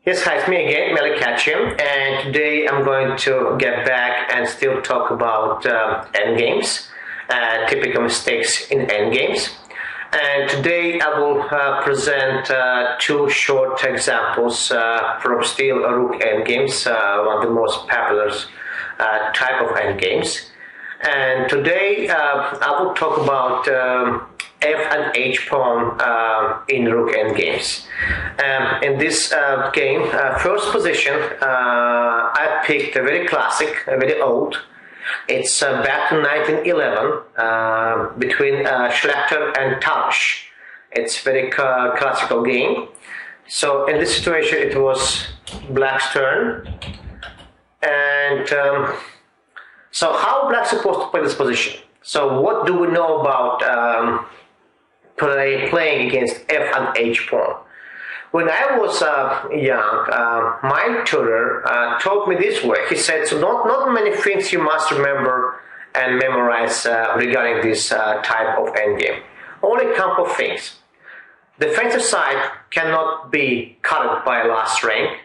Yes, hi, it's me again, Melik Khachiyan, and today I'm going to get back and still talk about endgames, typical mistakes in endgames. And today I will present two short examples from still Rook endgames, one of the most popular type of endgames. And today I will talk about F and H pawn in Rook endgames. In this game, first position, I picked a very classic, very old. It's back to 1911 between Schlechter and Talos. It's very classical game. So in this situation, it was Black's turn, and so how Black's supposed to play this position? So what do we know about playing against F and H pawn? When I was young, my tutor taught me this way. He said, so not many things you must remember and memorize regarding this type of endgame. Only a couple of things. Defensive side cannot be cut by last rank.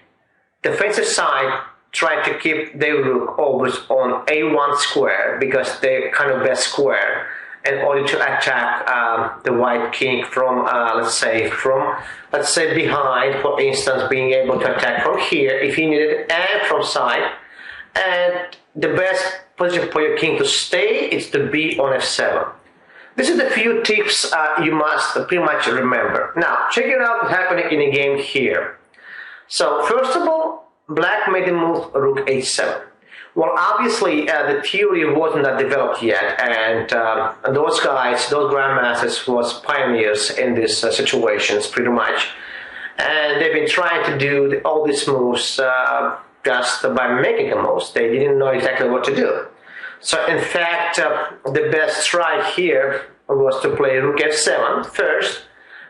Defensive side try to keep their rook always on A1 square because they're kind of best square in order to attack the white king from let's say behind, for instance, being able to attack from here if he needed, and from side. And the best position for your king to stay is to be on F7. This is the few tips you must pretty much remember. Now check it out what's happening in the game here. So first of all, Black made the move Rook H7. Well, obviously, the theory wasn't that developed yet, and those guys, those grandmasters, was pioneers in these situations, pretty much. And they've been trying to do all these moves just by making the moves. They didn't know exactly what to do. So, in fact, the best try here was to play Rook F7 first,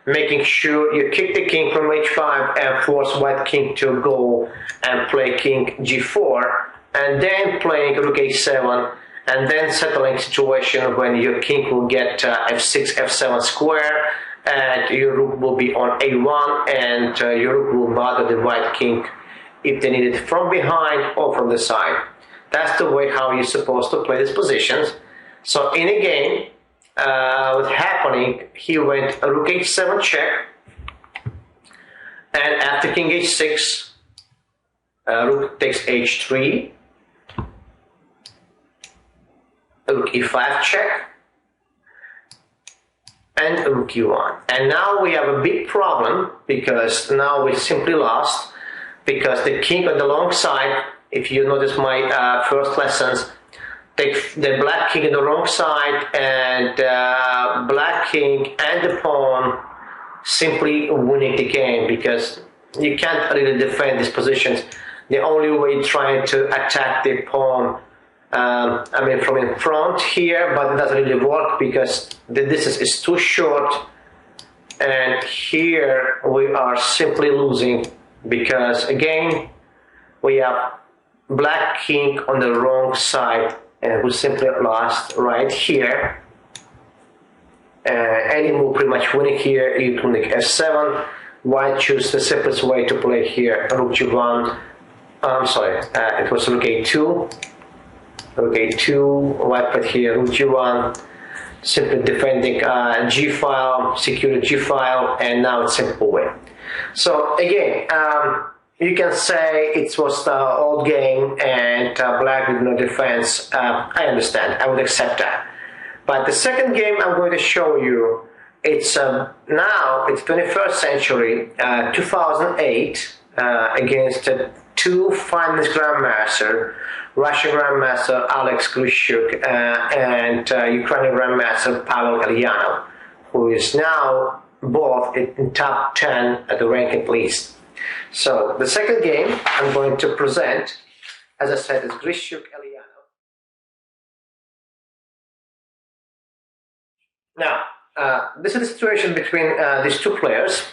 making sure you kick the king from H5 and force White King to go and play King G4. And then playing Rook H7, and then settling situation when your king will get F6, F7 square, and your rook will be on A1, and your rook will bother the white king if they need it from behind or from the side. That's the way how you're supposed to play these positions. So in a game, what's happening, he went Rook H7 check, and after King H6, Rook takes H3, Rook E5 check, and Rook E1. And now we have a big problem because now we simply lost because the king on the long side, if you notice my first lessons, the black king on the wrong side, and black king and the pawn simply winning the game because you can't really defend these positions. The only way trying to attack the pawn from in front here, but it doesn't really work because the distance is too short, and here we are simply losing because again we have black king on the wrong side and we simply lost right here. Any move pretty much winning here. You can make F7. White choose the simplest way to play here, Rook G1. It was Rook A2. Rook A2, white put here Rook G1, simply defending G file, secure G file, and now it's simple win. So again, you can say it was the old game and black with no defense. I understand, I would accept that. But the second game I'm going to show you, it's now it's 21st century, 2008, against two finalist grandmaster, Russian Grandmaster Alex Grishuk and Ukrainian Grandmaster Pavel Kalyanov, who is now both in top 10 at the ranking list. So the second game I'm going to present, as I said, is Grishuk Kalyanov. Now, this is the situation between these two players.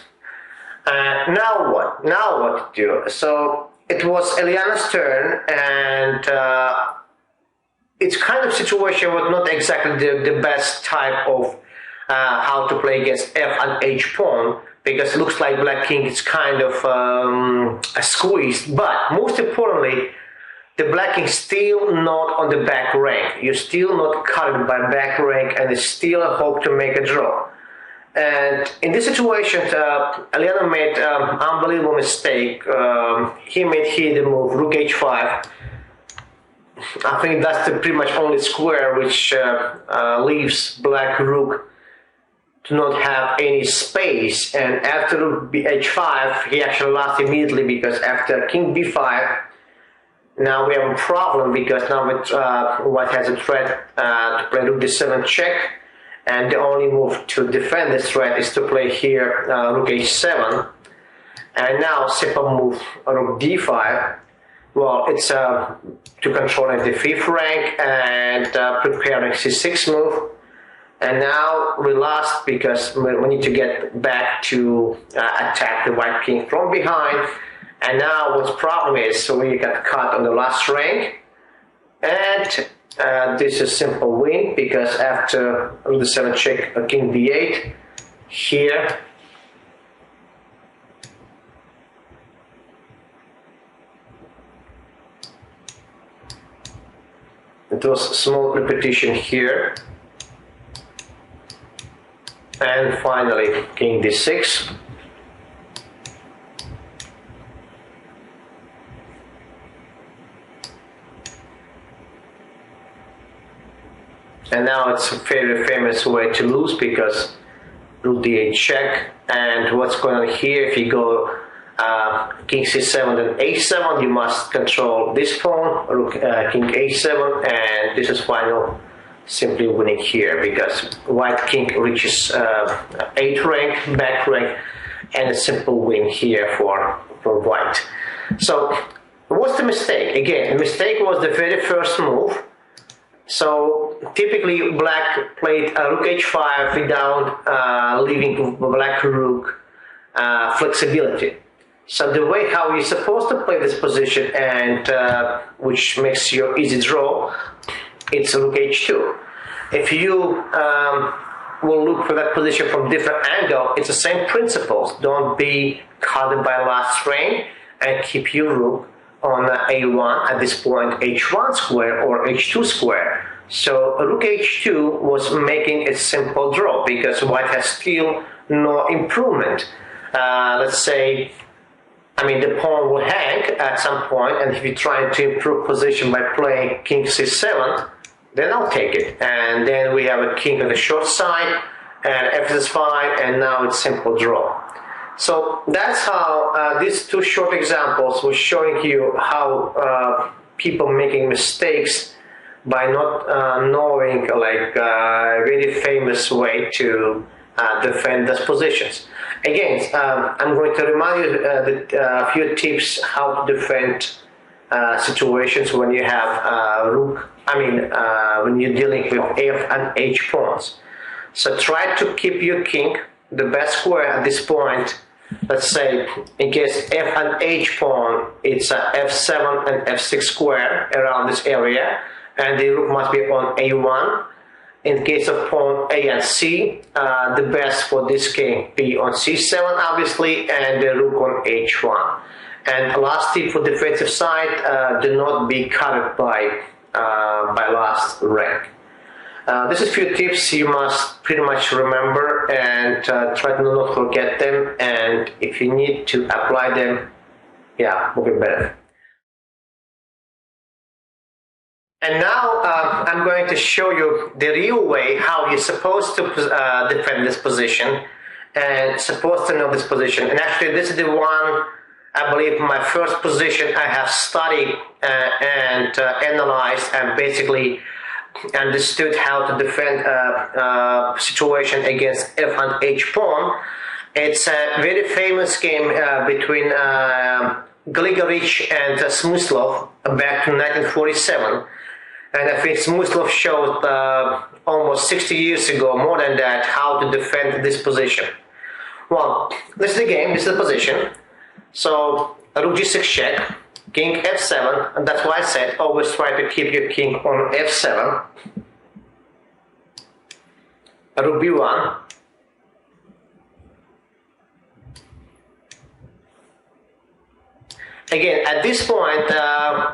Now what? Now what to do? So it was Eliana's turn, and it's kind of situation was not exactly the best type of how to play against F and H pawn, because it looks like black king is kind of squeezed. But most importantly, the black king still not on the back rank. You're still not covered by back rank, and it's still a hope to make a draw. And in this situation, Eliana made unbelievable mistake. He made here the move rook h5. I think that's the pretty much only square which leaves black rook to not have any space. And after rook h5, he actually lost immediately, because after king b5, now we have a problem, because now white has a threat to play rook d7 check. And the only move to defend this threat is to play here rook h7, and now simple move rook d5. Well, it's to controlling the fifth rank and preparing c6 move. And now we lost because we need to get back to attack the white king from behind. And now what's problem is, so we got cut on the last rank, and this is simple win, because after rook d7 check, king b8 here, it was a small repetition here, and finally king d6. And now it's a very famous way to lose, because rook d8 check, and what's going on here, if you go king c7 then h7, you must control this pawn, rook king h7, and this is final simply winning here, because white king reaches 8th rank, back rank, and a simple win here for white. So what's the mistake? Again, the mistake was the very first move. So typically black played rook h5 without leaving black rook flexibility. So the way how you're supposed to play this position, and which makes your easy draw, it's rook h2. If you will look for that position from different angle, it's the same principles. Don't be caught by last rank, and keep your rook on a1 at this point, h1 square or h2 square. So rook h2 was making a simple draw, because white has still no improvement. Let's say, I mean, the pawn will hang at some point, and if you're trying to improve position by playing king c7, then I'll take it. And then we have a king on the short side, and f is fine, and now it's simple draw. So that's how these two short examples were showing you how people making mistakes by not knowing like a very famous way to defend those positions. Again, I'm going to remind you a few tips how to defend situations when you have rook. When you're dealing with f and h pawns. So try to keep your king the best square at this point. Let's say in case f and h pawn, it's f7 and f6 square around this area, and the rook must be on a1. In case of pawn a and c, the best for this king be on c7 obviously, and the rook on h1. And last tip for defensive side, do not be covered by last rank. This is a few tips you must pretty much remember, and try to not forget them, and if you need to apply them, yeah, will be better. And now I'm going to show you the real way how you're supposed to defend this position, and supposed to know this position. And actually this is the one, I believe, my first position I have studied and analyzed, and basically understood how to defend a situation against f and h pawn. It's a very famous game between Grigorich and Smyslov back to 1947, and I think Smyslov showed almost 60 years ago, more than that, how to defend this position. Well, this is the game, this is the position. So rook g6 check, king f7, and that's why I said always try to keep your king on f7. Rook b1, again, at this point,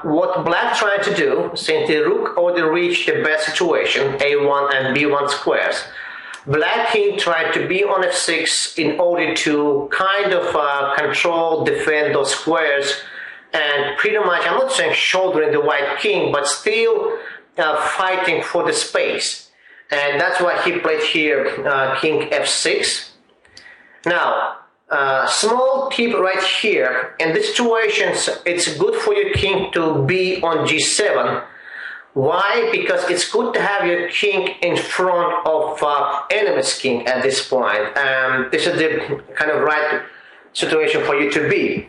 what black trying to do, since the rook already reached the best situation, a1 and b1 squares, black king tried to be on f6 in order to kind of control, defend those squares, and pretty much, I'm not saying shouldering the white king, but still fighting for the space. And that's why he played here king f6. Now, small tip right here, in these situations, it's good for your king to be on g7. Why? Because it's good to have your king in front of enemy's king at this point. This is the kind of right situation for you to be.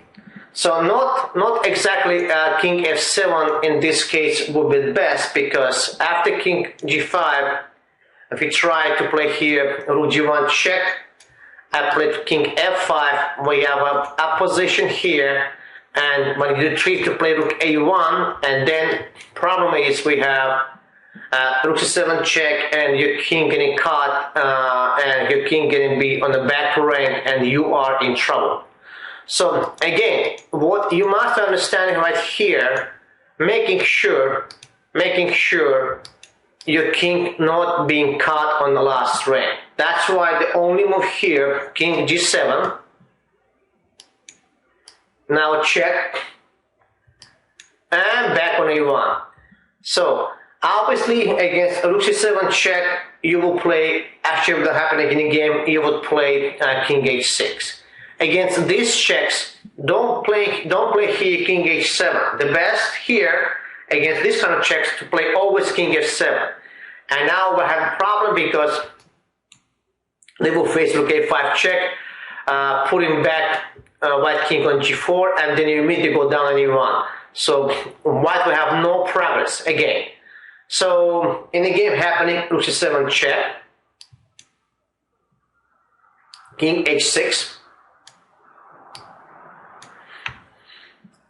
So not exactly king f7 in this case would be the best, because after king g5, if you try to play here rook g1 check, I played king f5, we have a position here, and when you retreat to play rook a1, and then problem is we have rook c7 check, and your king getting caught, and your king getting be on the back rank, and you are in trouble. So again, what you must understand right here, making sure your king not being caught on the last rank. That's why the only move here, king g7. Now check, and back on a1. So obviously against rook c7 check, you will play, actually without happening in the game, you would play king h6. Against these checks, don't play here king h7. The best here against this kind of checks to play always king f7. And now we have a problem because they will face rook a5 check, putting back white king on g4, and then you immediately go down on e1. So white will have no progress again. So in the game happening, rook c7 check, king h6.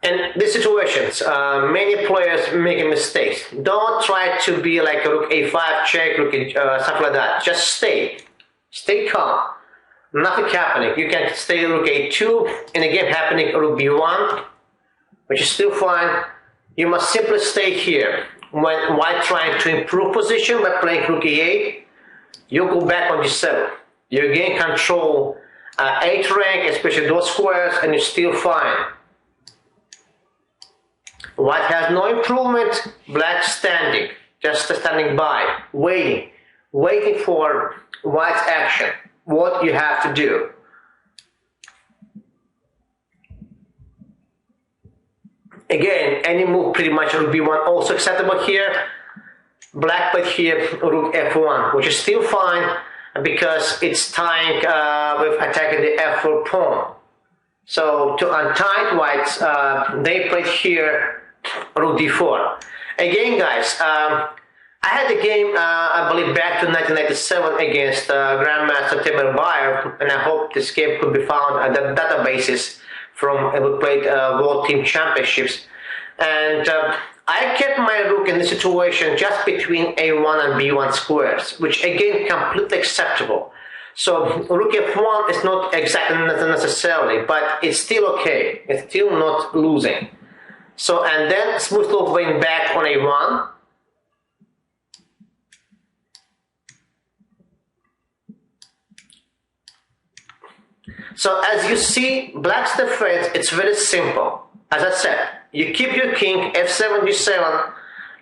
And these situations, many players making mistakes. Don't try to be like a rook a5 check, rook something like that. Just stay calm. Nothing happening. You can stay rook a2 in the game happening rook b1, which is still fine. You must simply stay here. When white trying to improve position by playing rook e8, you go back on g7. You gain control 8 rank, especially those squares, and you're still fine. White has no improvement, black standing, just standing by, waiting for white's action, what you have to do. Again, any move pretty much rook b1 also acceptable here. Black played here rook f1, which is still fine because it's tying with attacking the f4 pawn. So to untie whites, they played here rook d4. Again, guys, I had the game, I believe, back to 1997 against Grandmaster Melik, and I hope this game could be found at the databases from we played World Team Championships. And I kept my rook in this situation just between a1 and b1 squares, which again completely acceptable. So rook f1 is not exactly necessarily, but it's still okay. It's still not losing. So, and then smooth going back on a1. So as you see, black's defense, it's very simple. As I said, you keep your king f7, g7,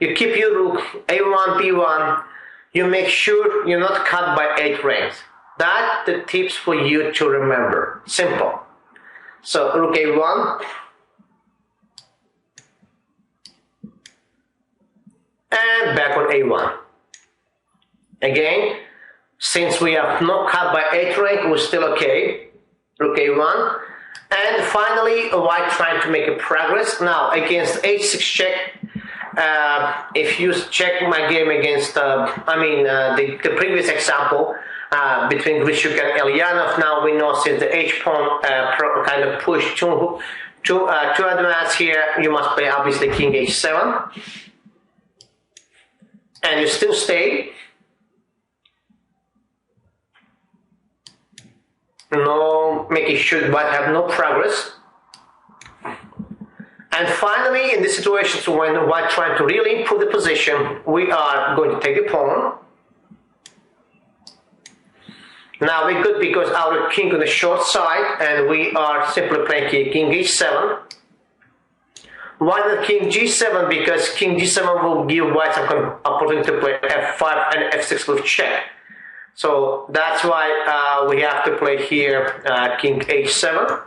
you keep your rook a1, b1, you make sure you're not cut by 8 ranks. That's the tips for you to remember. Simple. So rook a1, and back on a1. Again, since we are not cut by 8 rank, we're still okay. Rook a1, and finally white trying to make a progress. Now against h6 check, if you check my game against the previous example between Grishuk and Elyanov, now we know since the h pawn kind of push to advance here, you must play obviously king h7, and you still stay. No, making sure white have no progress. And finally, in this situation, so when white trying to really improve the position, we are going to take the pawn. Now we're good because our king on the short side, and we are simply playing here king h7. Why not king g7? Because king g7 will give white some opportunity to play f5 and f6 with check. So that's why we have to play here king h7.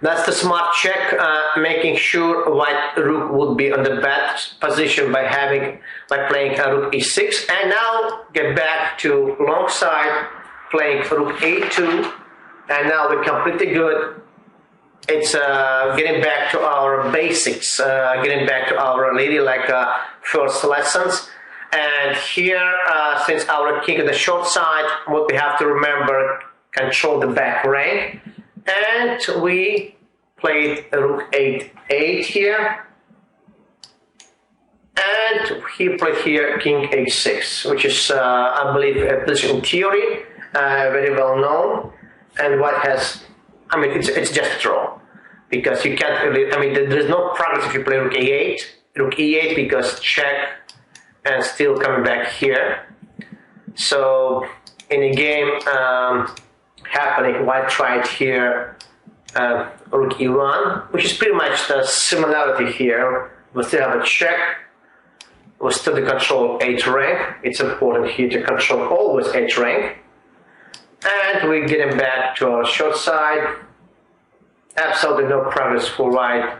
That's the smart check, making sure white rook would be on the bad position by playing rook e6. And now get back to long side, playing rook a2, and now we're completely good. It's getting back to our basics, getting back to our ladylike first lessons. And here, since our king on the short side, what we have to remember, control the back rank. And we played rook 8 here, and he played here king h6, which is I believe a position in theory, very well known, and white has, I mean, it's just a draw, because you can't really, I mean, there's no progress if you play rook e8 because check, and still coming back here. So in a game happening, white tried here rook e1, which is pretty much the similarity here. We still have a check, we still control h rank. It's important here to control always h rank. And we're getting back to our short side. Absolutely no progress for white.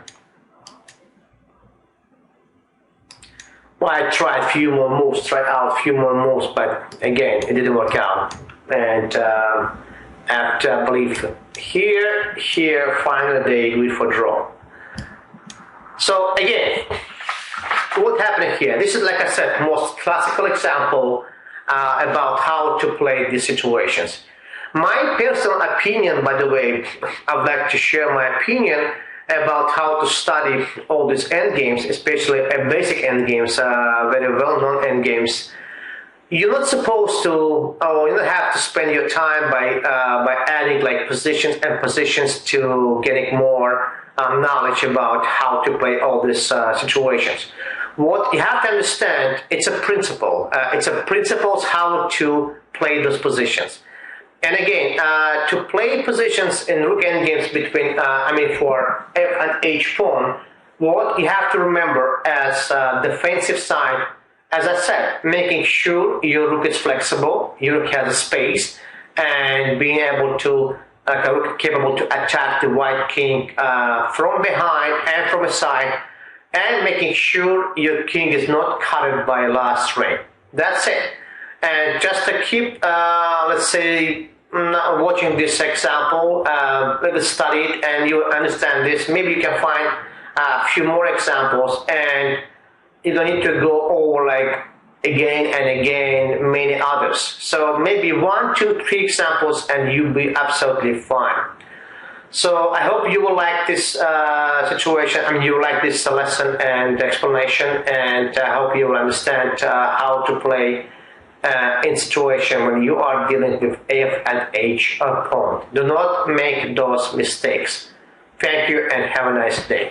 White tried a few more moves, but again, it didn't work out. And after, I believe, here, finally they agreed for draw. So again, what happened here? This is, like I said, most classical example about how to play these situations. My personal opinion, by the way, I'd like to share my opinion about how to study all these endgames, especially basic endgames, very well-known endgames. You're not supposed to, or you don't have to spend your time by adding like positions to getting more knowledge about how to play all these situations. What you have to understand, it's a principle. It's a principles how to play those positions. And again, to play positions in rook endgames between, for f and h pawn, what you have to remember as defensive side, as I said, making sure your rook is flexible, your rook has a space, and being able to, capable to attack the white king from behind and from the side, and making sure your king is not cut by last rank. That's it. And just to keep, let's say, watching this example, let us study it and you understand this. Maybe you can find a few more examples, and you don't need to go over like again and again many others. So maybe 1, 2, 3 examples and you'll be absolutely fine. So I hope you will like this situation. I mean, you will like this lesson and explanation, and I hope you will understand how to play in situation when you are dealing with F and H pawn. Do not make those mistakes. Thank you and have a nice day.